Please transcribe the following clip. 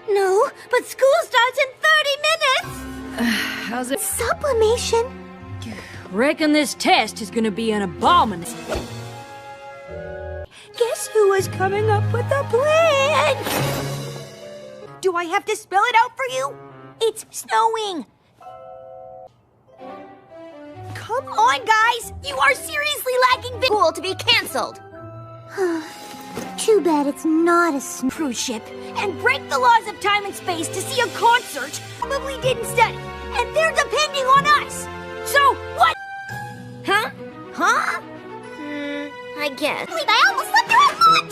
No, but school starts in 30 minutes! How's it? Sublimation? Reckon this test is gonna be an abomination. Guess who was coming up with the plan? Do I have to spell it out for you? It's snowing. Come on, guys! You are seriously lacking school to be canceled. Too bad it's not a cruise ship. And break the laws of time and space to see a concert. Probably didn't study, and they're depending on us. So what? Huh? I guess. I almost slipped through a